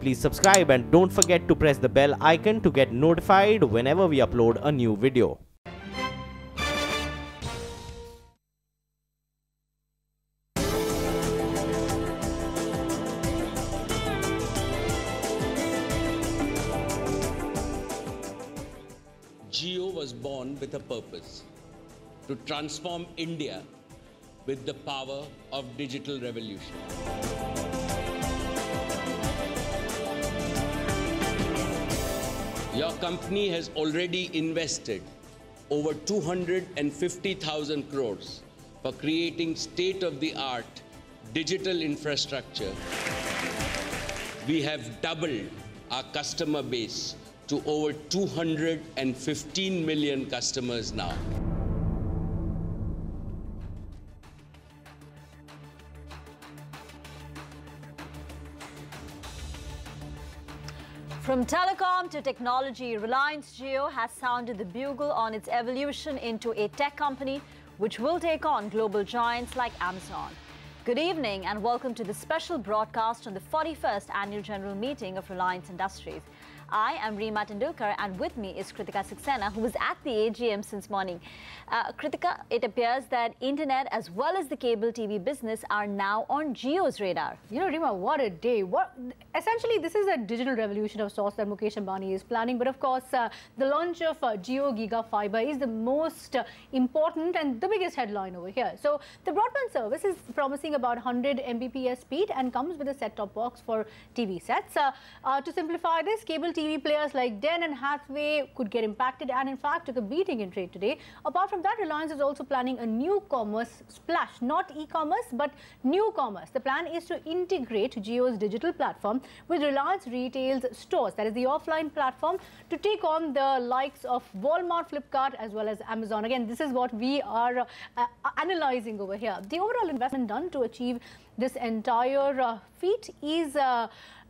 Please subscribe and don't forget to press the bell icon to get notified whenever we upload a new video. Jio was born with a purpose: to transform India with the power of digital revolution. Your company has already invested over 250,000 crores for creating state-of-the-art digital infrastructure. We have doubled our customer base to over 215 million customers now. From telecom to technology, Reliance Jio has sounded the bugle on its evolution into a tech company which will take on global giants like Amazon. Good evening and welcome to the special broadcast on the 41st Annual General Meeting of Reliance Industries. I am Reema Tendulkar and with me is Kritika Saxena, who was at the AGM since morning. Kritika, it appears that internet as well as the cable TV business are now on Jio's radar. You know, Reema, what a day. Essentially, this is a digital revolution of sorts that Mukesh Ambani is planning. But of course, the launch of Jio Giga Fiber is the most important and the biggest headline over here. So the broadband service is promising about 100 Mbps speed and comes with a set-top box for TV sets. To simplify this, cable TV players like Den and Hathway could get impacted and in fact took a beating in trade today. Apart from that, Reliance is also planning a new commerce splash, not e-commerce but new commerce. The plan is to integrate Jio's digital platform with Reliance Retail's stores, that is the offline platform, to take on the likes of Walmart, Flipkart as well as Amazon. Again, this is what we are analyzing over here. The overall investment done to achieve this entire feat is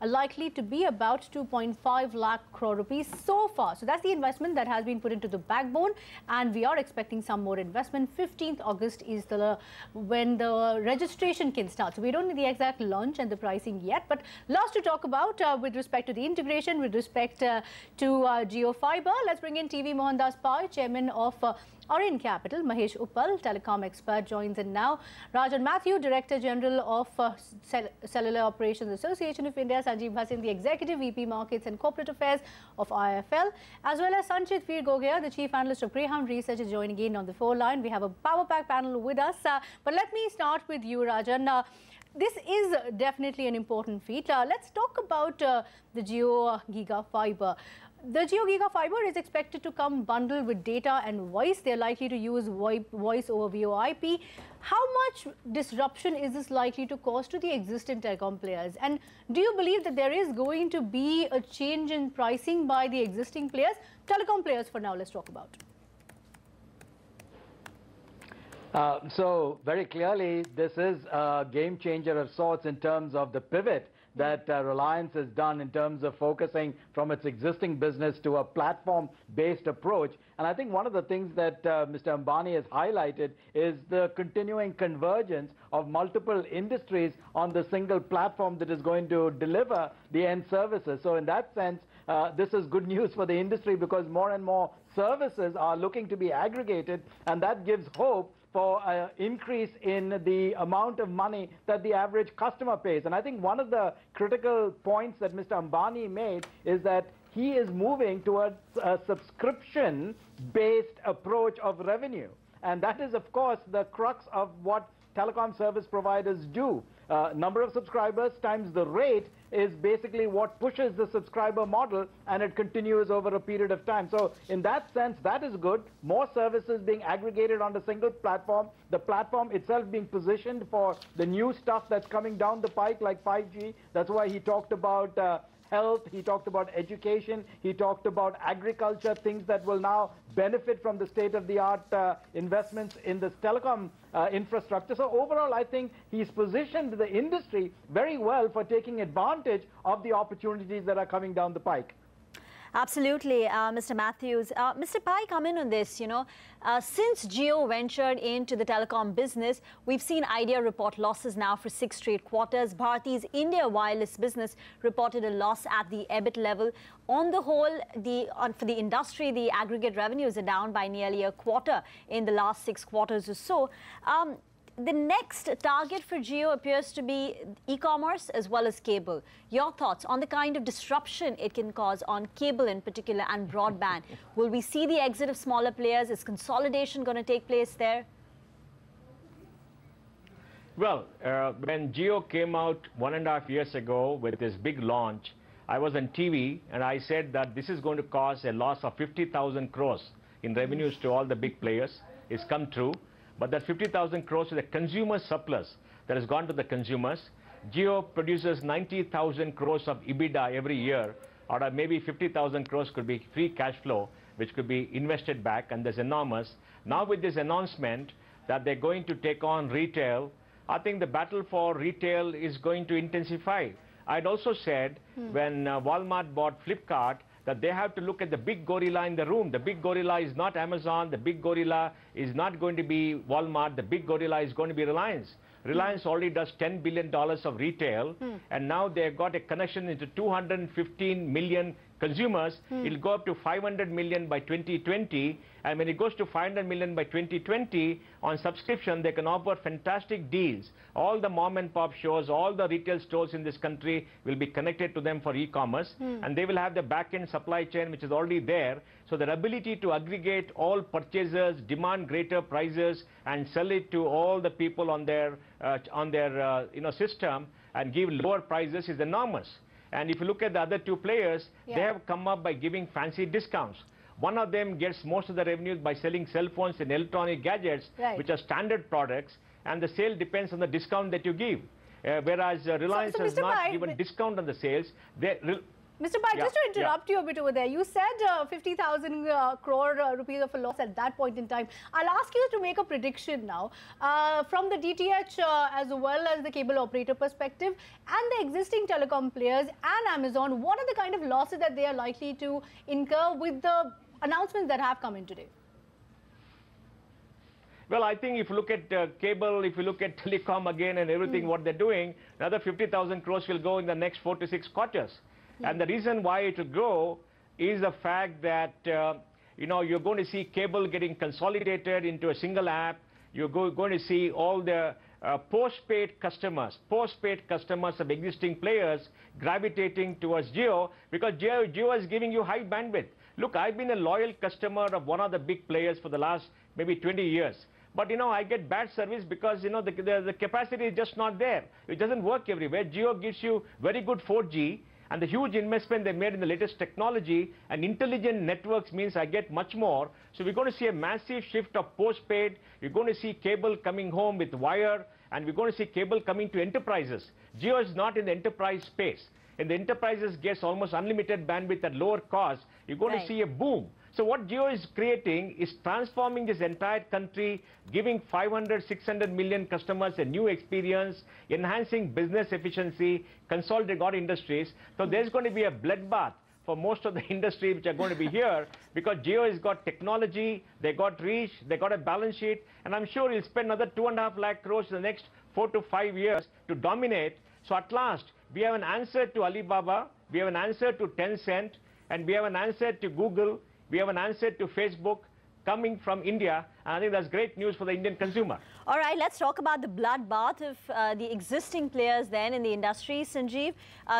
likely to be about 2.5 lakh crore rupees so far. So that's the investment that has been put into the backbone and we are expecting some more investment. 15th August is when the registration can start. So we don't know the exact launch and the pricing yet, but lots to talk about with respect to the integration, with respect to Jio Fiber. Let's bring in TV Mohandas Pai, chairman of Orient Capital. Mahesh Uppal, telecom expert, joins in now. Rajan Matthew, Director General of Cellular Operations Association of India. Sanjeev Bhasin, the Executive VP Markets and Corporate Affairs of IFL, as well as Sanchit Veer Gogia, the Chief Analyst of Greyhound Research, is joining in on the phone line. We have a power pack panel with us. But let me start with you, Rajan. This is definitely an important feat. Let's talk about the Jio Giga Fiber. The Jio Giga Fiber is expected to come bundled with data and voice. They're likely to use voice over VoIP. How much disruption is this likely to cause to the existing telecom players? And do you believe that there is going to be a change in pricing by the existing players? Telecom players for now, let's talk about. So very clearly, this is a game changer of sorts in terms of the pivot that Reliance has done in terms of focusing from its existing business to a platform-based approach. And I think one of the things that Mr. Ambani has highlighted is the continuing convergence of multiple industries on the single platform that is going to deliver the end services. So in that sense, this is good news for the industry because more and more services are looking to be aggregated, and that gives hope for an increase in the amount of money that the average customer pays. And I think one of the critical points that Mr. Ambani made is that he is moving towards a subscription-based approach of revenue. And that is, of course, the crux of what telecom service providers do. Number of subscribers times the rate is basically what pushes the subscriber model, and it continues over a period of time. So in that sense, that is good. More services being aggregated on a single platform, the platform itself being positioned for the new stuff that's coming down the pike like 5G. That's why he talked about health, he talked about education, he talked about agriculture, things that will now benefit from the state-of-the-art investments in this telecom infrastructure. So overall, I think he's positioned the industry very well for taking advantage of the opportunities that are coming down the pike. Absolutely, Mr. Matthews. Mr. Pai, come in on this. Since Jio ventured into the telecom business, we've seen Idea report losses now for 6 straight quarters. Bharti's India wireless business reported a loss at the EBIT level. On the whole, for the industry, the aggregate revenues are down by nearly a quarter in the last 6 quarters or so. The next target for Jio appears to be e-commerce as well as cable. Your thoughts on the kind of disruption it can cause on cable in particular and broadband? Will we see the exit of smaller players? Is consolidation going to take place there? Well, when Jio came out 1.5 years ago with this big launch, I was on TV and I said that this is going to cause a loss of 50,000 crores in revenues to all the big players. It's come true. But that 50,000 crores is a consumer surplus that has gone to the consumers. Jio produces 90,000 crores of EBITDA every year, out of maybe 50,000 crores could be free cash flow, which could be invested back, and there's enormous. Now with this announcement that they're going to take on retail, I think the battle for retail is going to intensify. I'd also said when Walmart bought Flipkart, that they have to look at the big gorilla in the room. The big gorilla is not Amazon. The big gorilla is not going to be Walmart. The big gorilla is going to be Reliance. Reliance already does $10 billion of retail, and now they've got a connection into 215 million consumers. It'll go up to 500 million by 2020, and when it goes to 500 million by 2020, on subscription, they can offer fantastic deals. All the mom and pop shows, all the retail stores in this country will be connected to them for e-commerce, and they will have the back-end supply chain, which is already there. So their ability to aggregate all purchasers, demand greater prices, and sell it to all the people on their system and give lower prices is enormous. And if you look at the other two players, they have come up by giving fancy discounts. One of them gets most of the revenues by selling cell phones and electronic gadgets, which are standard products, and the sale depends on the discount that you give. Whereas Reliance has not given discount on the sales. Mr. Pai, just to interrupt you a bit over there, you said 50,000 crore rupees of a loss at that point in time. I'll ask you to make a prediction now. From the DTH as well as the cable operator perspective and the existing telecom players and Amazon, what are the kind of losses that they are likely to incur with the announcements that have come in today? Well, I think if you look at cable, if you look at telecom again and everything what they're doing, another 50,000 crores will go in the next 4 to 6 quarters. And the reason why it will grow is the fact that, you're going to see cable getting consolidated into a single app. You're going to see all the postpaid customers of existing players gravitating towards Jio, because Jio is giving you high bandwidth. Look, I've been a loyal customer of one of the big players for the last maybe 20 years. But, I get bad service because, the capacity is just not there. It doesn't work everywhere. Jio gives you very good 4G. And the huge investment they made in the latest technology and intelligent networks means I get much more. So we're going to see a massive shift of postpaid. We're going to see cable coming home with wire, and we're going to see cable coming to enterprises. Jio is not in the enterprise space. And the enterprises gets almost unlimited bandwidth at lower cost. You're going to see a boom. So what Jio is creating is transforming this entire country, giving 500, 600 million customers a new experience, enhancing business efficiency, consolidating all industries. So there's going to be a bloodbath for most of the industry which are going to be here, because Jio has got technology, they got reach, they got a balance sheet, and I'm sure he'll spend another 2.5 lakh crores in the next 4 to 5 years to dominate. So at last, we have an answer to Alibaba, we have an answer to Tencent, and we have an answer to Google. We have an answer to Facebook coming from India, and I think that's great news for the Indian consumer. All right, let's talk about the bloodbath of the existing players then in the industry, Sanjeev.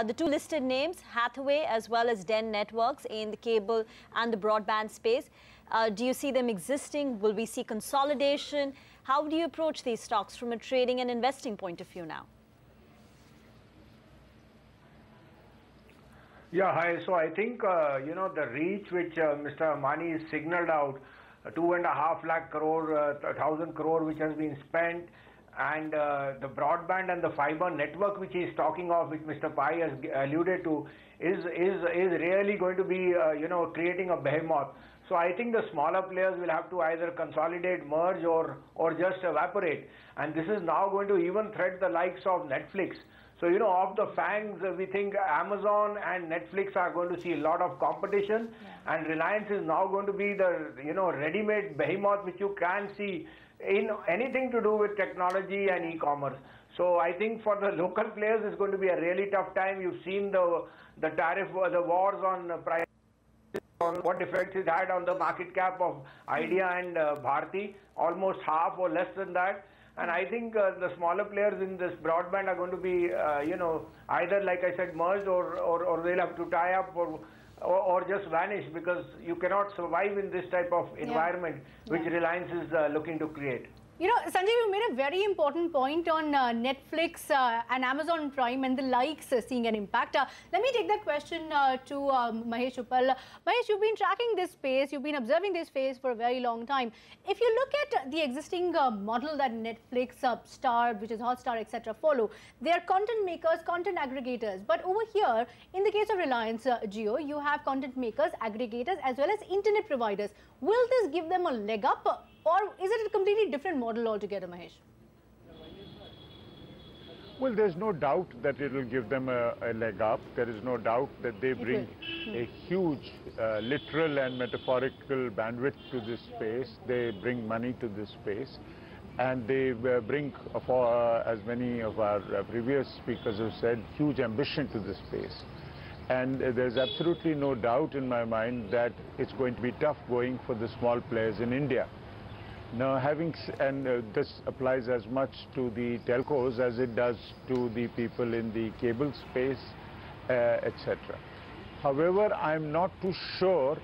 The two listed names, Hathway as well as Den Networks in the cable and the broadband space. Do you see them existing? Will we see consolidation? How do you approach these stocks from a trading and investing point of view now? Yeah, hi. So I think, the reach which Mr. Amani has signaled out, 2.5 lakh crore, 1,000 crore which has been spent, and the broadband and the fiber network which he is talking of, which Mr. Pai has alluded to, is really going to be, creating a behemoth. So I think the smaller players will have to either consolidate, merge, or just evaporate. And this is now going to even threat the likes of Netflix. So, you know, of the FANGs, we think Amazon and Netflix are going to see a lot of competition, and Reliance is now going to be the, you know, ready-made behemoth which you can see in anything to do with technology and e-commerce. So I think for the local players, it's going to be a really tough time. You've seen the tariff, the wars on price, on what effects it had on the market cap of Idea and Bharti, almost half or less than that. And I think the smaller players in this broadband are going to be, you know, either, like I said, merged or they'll have to tie up or just vanish, because you cannot survive in this type of environment which Reliance is looking to create. You know, Sanjay, you made a very important point on Netflix and Amazon Prime and the likes seeing an impact. Let me take that question to Mahesh Uppal. Mahesh, you've been tracking this space, you've been observing this space for a very long time. If you look at the existing model that Netflix, Star, which is Hotstar, etc. follow, they are content makers, content aggregators. But over here, in the case of Reliance Jio, you have content makers, aggregators, as well as internet providers. Will this give them a leg up? Or is it a completely different model altogether, Mahesh? Well, there's no doubt that it will give them a leg up. There is no doubt that they bring a huge literal and metaphorical bandwidth to this space. They bring money to this space. And they bring, as many of our previous speakers have said, huge ambition to this space. And there's absolutely no doubt in my mind that it's going to be tough going for the small players in India. Now, this applies as much to the telcos as it does to the people in the cable space, etc. However, I'm not too sure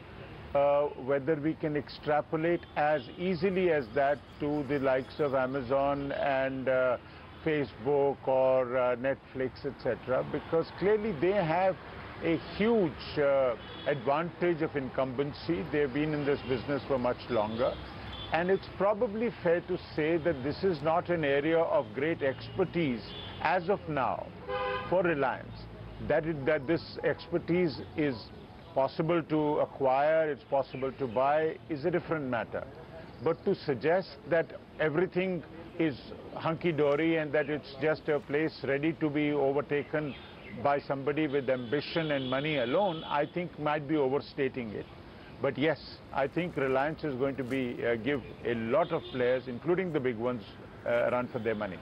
whether we can extrapolate as easily as that to the likes of Amazon and Facebook or Netflix, etc., because clearly they have a huge advantage of incumbency. They've been in this business for much longer. And it's probably fair to say that this is not an area of great expertise as of now for Reliance. That this expertise is possible to acquire, it's possible to buy, is a different matter. But to suggest that everything is hunky-dory and that it's just a place ready to be overtaken by somebody with ambition and money alone, I think might be overstating it. But yes, I think Reliance is going to give a lot of players, including the big ones, a run for their money.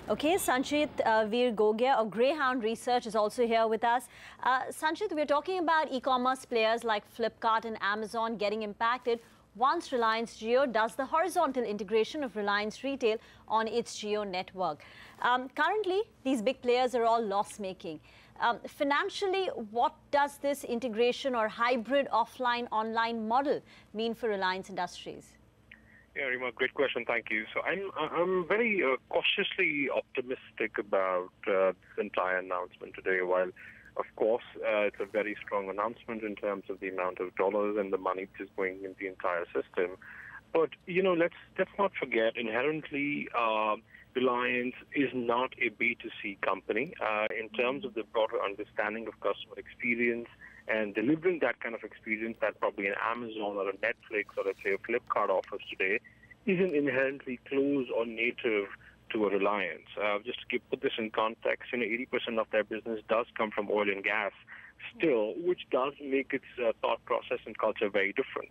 Okay, Sanchit Veer Gogia of Greyhound Research is also here with us. Sanchit, we're talking about e-commerce players like Flipkart and Amazon getting impacted once Reliance Jio does the horizontal integration of Reliance Retail on its Jio network. Currently, these big players are all loss-making. Financially, what does this integration or hybrid offline-online model mean for Reliance Industries? Yeah, Rima, great question. Thank you. So I'm very cautiously optimistic about this entire announcement today. While, of course, it's a very strong announcement in terms of the amount of dollars and the money which is going in the entire system. But, you know, let's not forget, inherently, Reliance is not a B2C company. In terms of the broader understanding of customer experience and delivering that kind of experience that probably an Amazon or a Netflix or, let's say, a Flipkart offers today isn't inherently close or native to a Reliance. Just to put this in context, 80% of their business does come from oil and gas still, which does make its thought process and culture very different.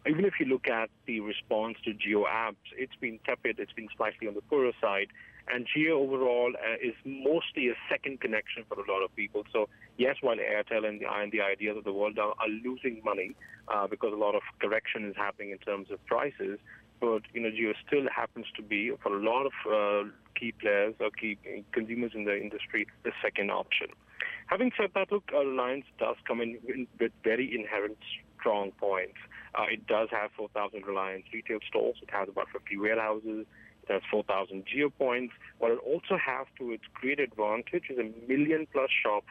Even if you look at the response to Jio apps, it's been tepid, it's been slightly on the poorer side, and Jio overall is mostly a second connection for a lot of people. So yes, while Airtel and the Ideas of the world are losing money because a lot of correction is happening in terms of prices, but Jio still happens to be, for a lot of key players or key consumers in the industry, the second option. Having said that, look, Reliance does come in with very inherent strong points. It does have 4,000 Reliance retail stores. It has about 50 warehouses. It has 4,000 Jio points. What it also has to its great advantage is 1 million+ shops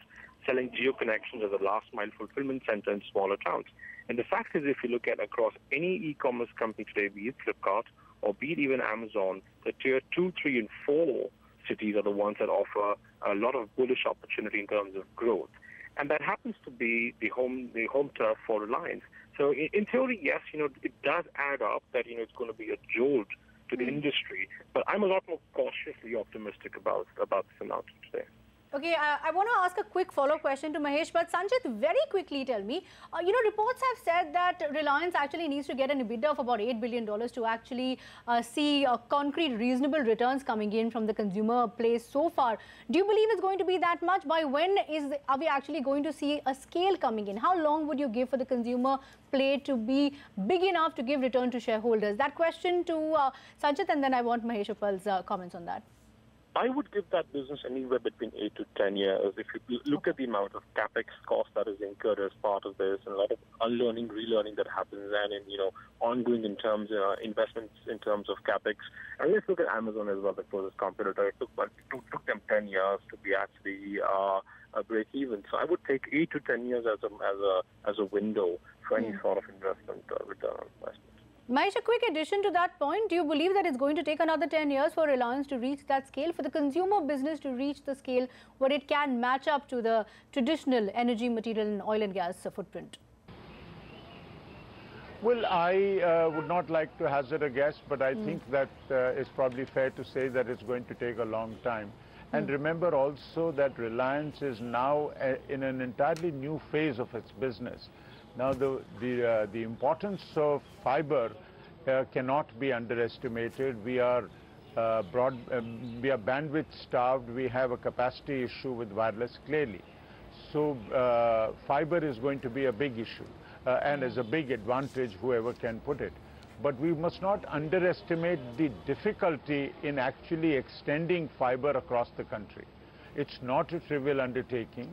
selling Jio connections as a last-mile fulfillment center in smaller towns. And the fact is, if you look at across any e-commerce company today, be it Flipkart or be it even Amazon, the tier 2, 3, and 4 cities are the ones that offer a lot of bullish opportunity in terms of growth. And that happens to be the home turf for Reliance. So in theory, yes, it does add up that, it's going to be a jolt to the industry. But I'm a lot more cautiously optimistic about this announcement today. Okay, I want to ask a quick follow-up question to Mahesh, but Sanjit, very quickly tell me, reports have said that Reliance actually needs to get an EBITDA of about $8 billion to actually see concrete, reasonable returns coming in from the consumer place so far. Do you believe it's going to be that much? By when are we actually going to see a scale coming in? How long would you give for the consumer play to be big enough to give return to shareholders? That question to Sanjit, and then I want Mahesh Uppal's comments on that. I would give that business anywhere between 8 to 10 years. If you look at the amount of capex cost that is incurred as part of this, and a lot of unlearning, relearning that happens, and ongoing in terms of investments in terms of capex. And let's look at Amazon as well, the closest competitor. It took them 10 years to be actually break even. So I would take 8 to 10 years as a window for any sort of investment return on investment. Mahesh, a quick addition to that point, do you believe that it's going to take another 10 years for Reliance to reach that scale, for the consumer business to reach the scale where it can match up to the traditional energy, material and oil and gas footprint? Well, I would not like to hazard a guess, but I think that it's probably fair to say that it's going to take a long time. And remember also that Reliance is now in an entirely new phase of its business. Now, the importance of fiber cannot be underestimated. We are bandwidth starved. We have a capacity issue with wireless, clearly. So fiber is going to be a big issue and is a big advantage, whoever can put it. But we must not underestimate the difficulty in actually extending fiber across the country. It's not a trivial undertaking.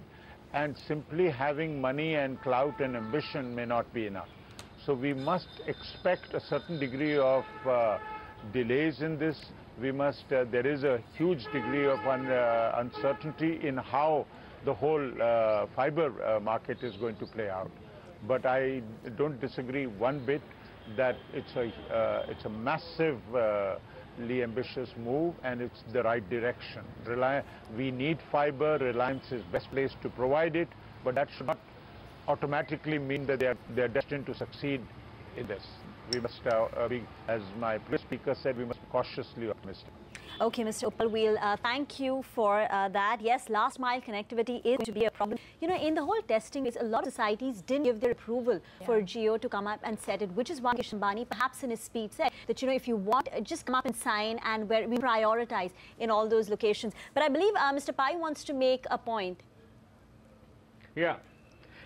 And simply having money and clout and ambition may not be enough. So we must expect a certain degree of delays in this. We must, there is a huge degree of uncertainty in how the whole fiber market is going to play out. But I don't disagree one bit that it's a massively ambitious move, and it's the right direction. We need fiber. Reliance is best placed to provide it, but that should not automatically mean that they're destined to succeed in this. We must, as my previous speaker said, we must be cautiously optimistic. Okay, Mr. Uppal, we'll thank you for that. Yes, last mile connectivity is going to be a problem. In the whole testing, a lot of societies didn't give their approval for Jio to come up and set it, which is why Mukesh Ambani, perhaps in his speech, said that, if you want, just come up and sign, and we prioritize in all those locations. But I believe Mr. Pai wants to make a point. Yeah.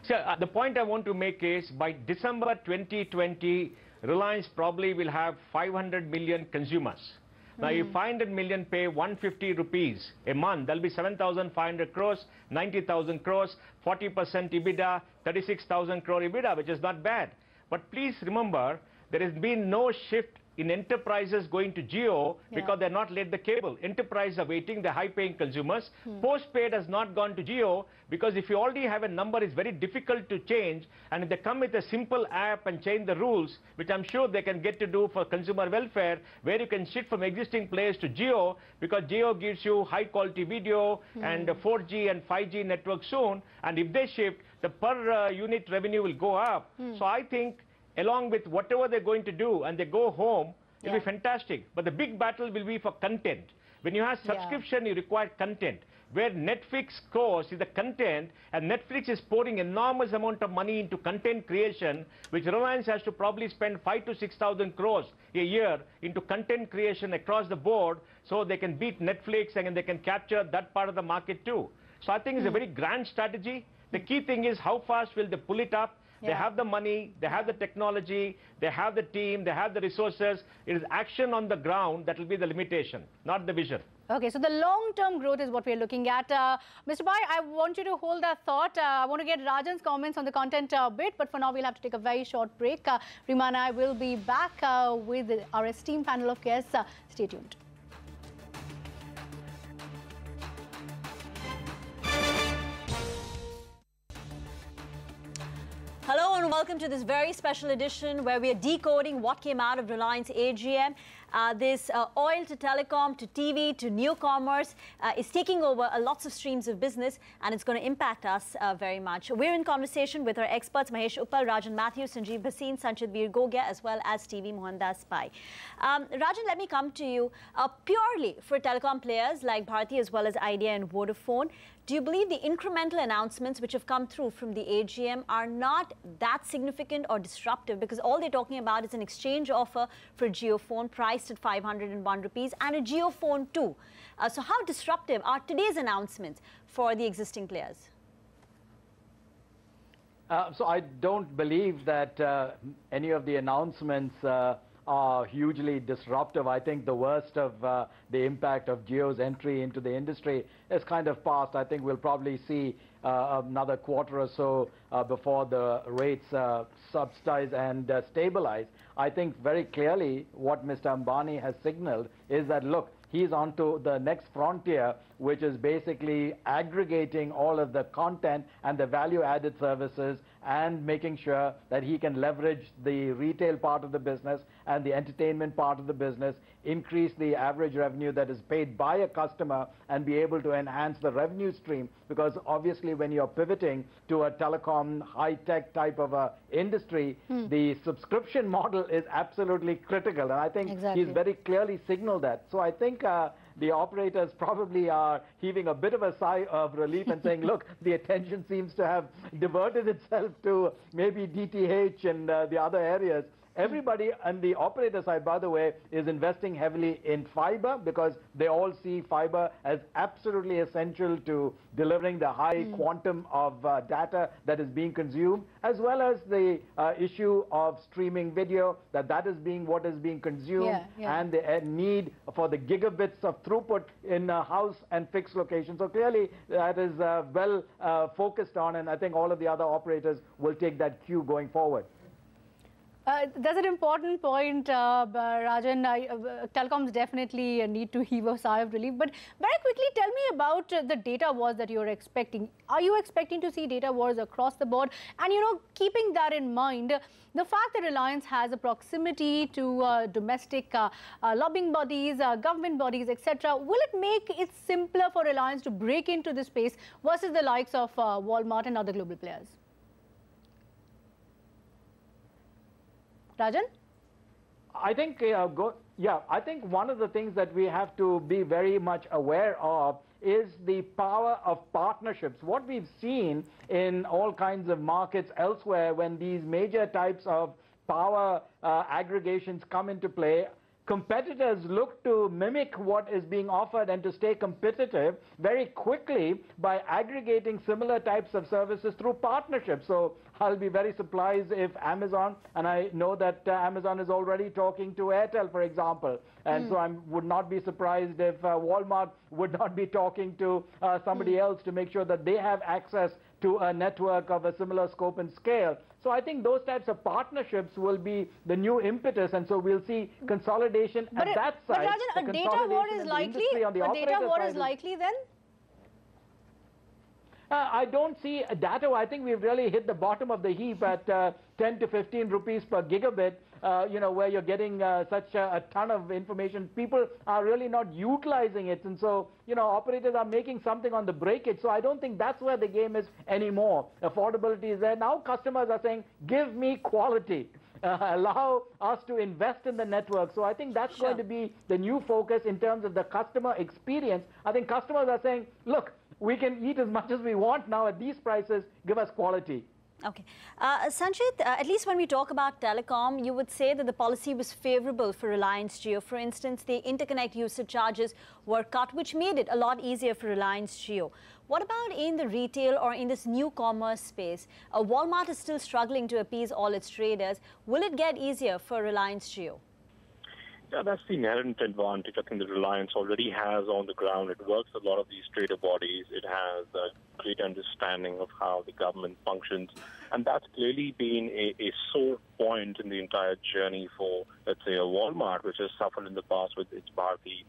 So the point I want to make is by December 2020, Reliance probably will have 500 million consumers. Now, if 500 million pay 150 rupees a month, there'll be 7,500 crores, 90,000 crores, 40% EBITDA, 36,000 crore EBITDA, which is not bad. But please remember, there has been no shift in enterprises going to Jio because they're not laid the cable. Enterprises are waiting, the high-paying consumers. Postpaid has not gone to Jio because if you already have a number, it's very difficult to change. And if they come with a simple app and change the rules, which I'm sure they can get to do for consumer welfare, where you can shift from existing players to Jio, because Jio gives you high-quality video and 4G and 5G network soon. And if they shift, the per unit revenue will go up. So I think, along with whatever they're going to do, and they go home, it'll be fantastic. But the big battle will be for content. When you have subscription, you require content. Where Netflix scores is the content, and Netflix is pouring enormous amount of money into content creation, which Reliance has to probably spend 5,000 to 6,000 crores a year into content creation across the board, so they can beat Netflix and they can capture that part of the market too. So I think it's a very grand strategy. The key thing is how fast will they pull it up. They have the money, they have the technology, they have the team, they have the resources. It is action on the ground that will be the limitation, not the vision. Okay, so the long-term growth is what we're looking at. Mr. Pai, I want you to hold that thought. I want to get Rajan's comments on the content bit, but for now we'll have to take a very short break. Rima and I will be back with our esteemed panel of guests. Stay tuned. Hello and welcome to this very special edition where we are decoding what came out of Reliance AGM. This oil to telecom to TV to new commerce is taking over lots of streams of business, and it's going to impact us very much. We're in conversation with our experts Mahesh Uppal, Rajan Matthews, Sanjeev Bhasin, Sanchit Veer Gogia, as well as TV Mohandas Pai. Rajan, let me come to you. Purely for telecom players like Bharti as well as Idea and Vodafone, do you believe the incremental announcements which have come through from the AGM are not that significant or disruptive? Because all they're talking about is an exchange offer for Jio Phone priced at 501 rupees and a Jio Phone 2. So how disruptive are today's announcements for the existing players? So I don't believe that any of the announcements are hugely disruptive. I think the worst of the impact of Jio's entry into the industry is kind of past. I think we'll probably see another quarter or so before the rates subsidize and stabilize. I think very clearly what Mr. Ambani has signaled is that, look, he's on to the next frontier, which is basically aggregating all of the content and the value-added services and making sure that he can leverage the retail part of the business and the entertainment part of the business, increase the average revenue that is paid by a customer and be able to enhance the revenue stream. Because obviously when you're pivoting to a telecom high-tech type of a industry, the subscription model is absolutely critical. And I think he's very clearly signaled that. So I think the operators probably are heaving a bit of a sigh of relief and saying, look, the attention seems to have diverted itself to maybe DTH and the other areas. Everybody on the operator side, by the way, is investing heavily in fiber because they all see fiber as absolutely essential to delivering the high quantum of data that is being consumed, as well as the issue of streaming video, that is being what is being consumed, and the need for the gigabits of throughput in house and fixed locations. So clearly that is well focused on, and I think all of the other operators will take that cue going forward. That's an important point, Rajan. Telecoms definitely need to heave a sigh of relief. But very quickly, tell me about the data wars that you're expecting. Are you expecting to see data wars across the board? And, you know, keeping that in mind, the fact that Reliance has a proximity to domestic lobbying bodies, government bodies, etc., will it make it simpler for Reliance to break into this space versus the likes of Walmart and other global players? Rajan? I think, I think one of the things that we have to be very much aware of is the power of partnerships. What we've seen in all kinds of markets elsewhere when these major types of power aggregations come into play, competitors look to mimic what is being offered and to stay competitive very quickly by aggregating similar types of services through partnerships. So I'll be very surprised if Amazon, and I know that Amazon is already talking to Airtel, for example, and so I would not be surprised if Walmart would not be talking to somebody else to make sure that they have access to a network of a similar scope and scale. So I think those types of partnerships will be the new impetus, and so we'll see consolidation at that side. But Rajan, a data war is likely. A data war is likely then? I don't see a data war. I think we've really hit the bottom of the heap at 10 to 15 rupees per gigabit. You know, where you're getting such a ton of information. People are really not utilizing it, and so, you know, operators are making something on the breakage. So I don't think that's where the game is anymore. Affordability is there. Now customers are saying, give me quality. Allow us to invest in the network. So I think that's going to be the new focus in terms of the customer experience. I think customers are saying, look, we can eat as much as we want now at these prices, give us quality. Okay. Sanjit, at least when we talk about telecom, you would say that the policy was favorable for Reliance Jio. For instance, the interconnect usage charges were cut, which made it a lot easier for Reliance Jio. What about in the retail or in this new commerce space? Walmart is still struggling to appease all its traders. Will it get easier for Reliance Jio? Yeah, that's the inherent advantage I think that Reliance already has on the ground. It works a lot of these trader bodies. It has a great understanding of how the government functions. And that's clearly been a sore point in the entire journey for, let's say, a Walmart, which has suffered in the past with its Bharti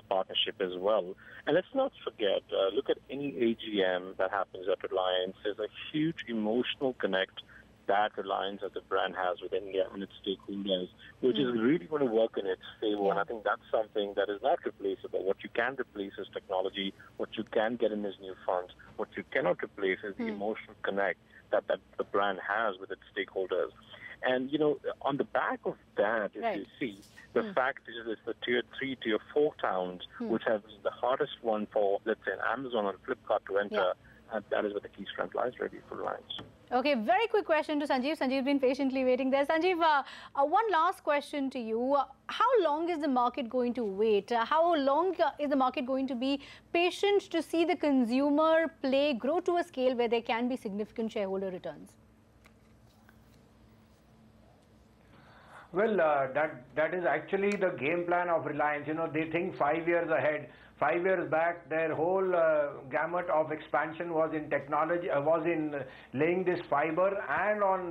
partnership as well. And let's not forget, look at any AGM that happens at Reliance. There's a huge emotional connect that Reliance as a brand has with India and its stakeholders, which is really going to work in its favor. And I think that's something that is not replaceable. What you can replace is technology. What you can get in is new funds. What you cannot replace is the emotional connect that the brand has with its stakeholders. And, you know, on the back of that, if you see, the fact is it's the tier 3, tier 4 towns, which have been the hardest one for, let's say, Amazon and Flipkart to enter. And that is where the key strength lies really for Reliance. Okay, very quick question to Sanjeev. Sanjeev's been patiently waiting there. Sanjeev, one last question to you. How long is the market going to wait? How long is the market going to be patient to see the consumer play grow to a scale where there can be significant shareholder returns? Well, that is actually the game plan of Reliance. You know, they think 5 years ahead. 5 years back, their whole gamut of expansion was in technology, was in laying this fiber and on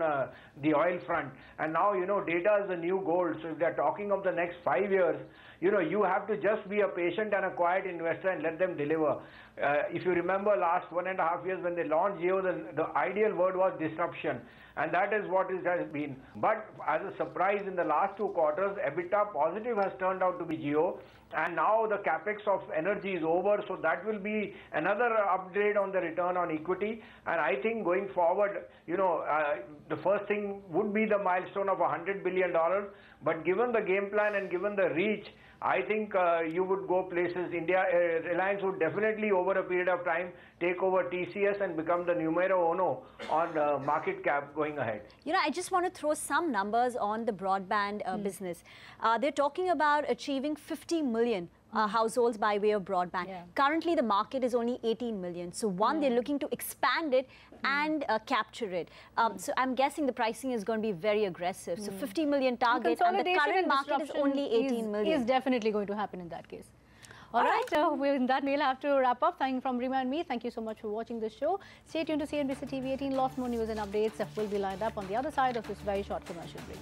the oil front. And now, you know, data is the new gold. So if they're talking of the next 5 years, you know, you have to just be a patient and a quiet investor and let them deliver. If you remember last 1.5 years when they launched Jio, the ideal word was disruption. And that is what it has been. But as a surprise, in the last 2 quarters, EBITDA positive has turned out to be Jio. And now the capex of energy is over, so that will be another upgrade on the return on equity. And I think going forward, you know, the first thing would be the milestone of $100 billion. But given the game plan and given the reach, I think you would go places. Reliance would definitely, over a period of time, take over TCS and become the numero uno on market cap going ahead. You know, I just want to throw some numbers on the broadband business. They're talking about achieving 50 million households by way of broadband. Currently, the market is only 18 million. So, they're looking to expand it and capture it. So, I'm guessing the pricing is going to be very aggressive. So, 50 million target, and the current market is only 18 million. Is definitely going to happen in that case. All right, with that, we'll have to wrap up. Thank you from Rima and me. Thank you so much for watching this show. Stay tuned to CNBC TV18. Lots more news and updates will be lined up on the other side of this very short commercial break.